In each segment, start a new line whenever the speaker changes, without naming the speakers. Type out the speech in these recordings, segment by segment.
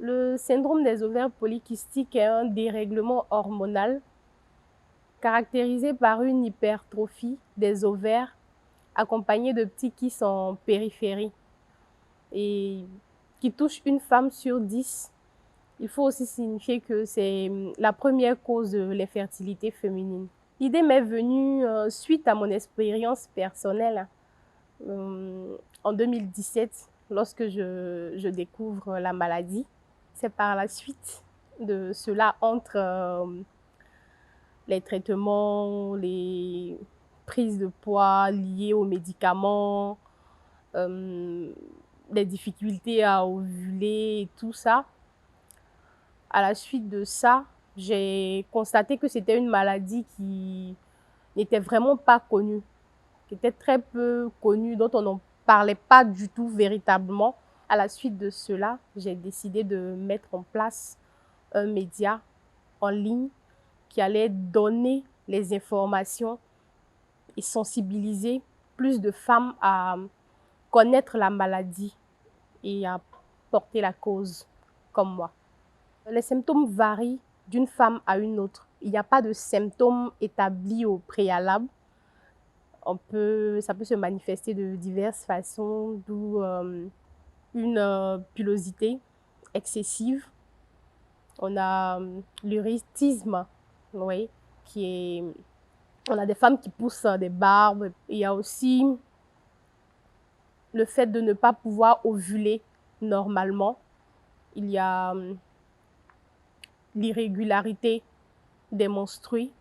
Le syndrome des ovaires polykystiques est un dérèglement hormonal caractérisé par une hypertrophie des ovaires accompagnée de petits kystes en périphérie et qui touche une femme sur 10. Il faut aussi signifier que c'est la première cause de l'infertilité féminine. L'idée m'est venue suite à mon expérience personnelle en 2017 lorsque je découvre la maladie. C'est par la suite de cela entre les traitements, les prises de poids liées aux médicaments, les difficultés à ovuler et tout ça. À la suite de ça, j'ai constaté que c'était une maladie qui n'était vraiment pas connue, qui était très peu connue, dont on n'en parlait pas du tout véritablement. À la suite de cela, j'ai décidé de mettre en place un média en ligne qui allait donner les informations et sensibiliser plus de femmes à connaître la maladie et à porter la cause comme moi. Les symptômes varient d'une femme à une autre. Il n'y a pas de symptômes établis au préalable. Ça peut se manifester de diverses façons, d'où une pilosité excessive. On a l'urétisme, oui, on a des femmes qui poussent des barbes. Il y a aussi le fait de ne pas pouvoir ovuler normalement. Il y a l'irrégularité des menstrues.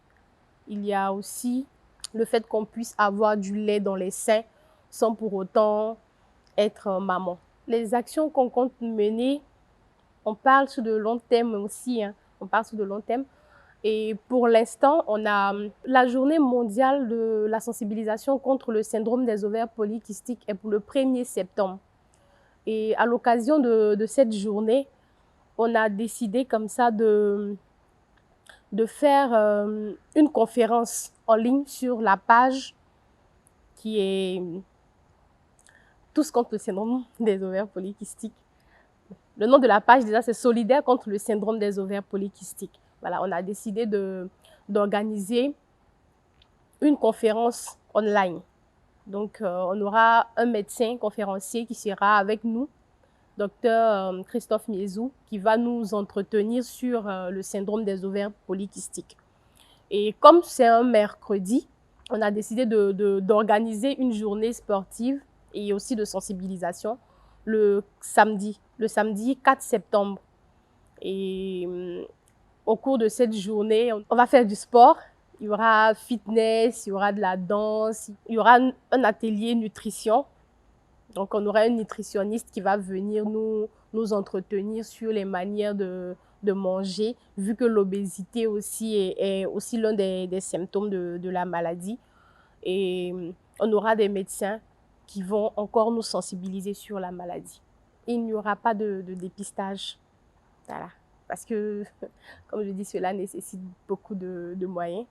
Il y a aussi le fait qu'on puisse avoir du lait dans les seins sans pour autant être maman. Les actions qu'on compte mener, on parle sur de long terme aussi, hein. On parle sur de long terme. Et pour l'instant, on a la journée mondiale de la sensibilisation contre le syndrome des ovaires polykystiques est pour le 1er septembre. Et à l'occasion de cette journée, on a décidé comme ça de faire une conférence en ligne sur la page qui est Tous contre le syndrome des ovaires polykystiques. Le nom de la page, déjà, c'est Solidaire contre le syndrome des ovaires polykystiques. Voilà, on a décidé d'organiser une conférence online. Donc, on aura un médecin conférencier qui sera avec nous, Dr Christophe Miezou, qui va nous entretenir sur le syndrome des ovaires polykystiques. Et comme c'est un mercredi, on a décidé d'organiser une journée sportive et aussi de sensibilisation le samedi 4 septembre. Et au cours de cette journée, on va faire du sport. Il y aura fitness, il y aura de la danse, il y aura un atelier nutrition. Donc, on aura un nutritionniste qui va venir nous entretenir sur les manières de manger, vu que l'obésité aussi est aussi l'un des symptômes de la maladie. Et on aura des médecins qui vont encore nous sensibiliser sur la maladie. Il n'y aura pas de dépistage. Voilà. Parce que, comme je dis, cela nécessite beaucoup de moyens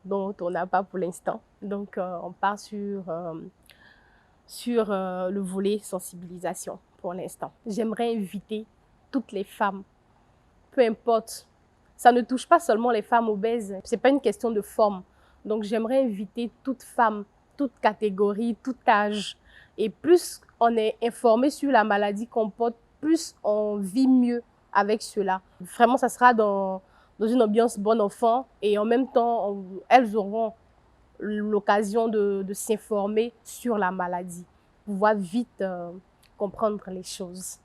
dont on n'a pas pour l'instant. Donc, on part sur le volet sensibilisation pour l'instant. J'aimerais inviter toutes les femmes, peu importe. Ça ne touche pas seulement les femmes obèses. Ce n'est pas une question de forme. Donc, j'aimerais inviter toute femme, toute catégorie, tout âge. Et plus on est informé sur la maladie qu'on porte, plus on vit mieux avec cela. Vraiment, ça sera dans une ambiance bon enfant et en même temps, elles auront l'occasion de s'informer sur la maladie, pouvoir vite comprendre les choses.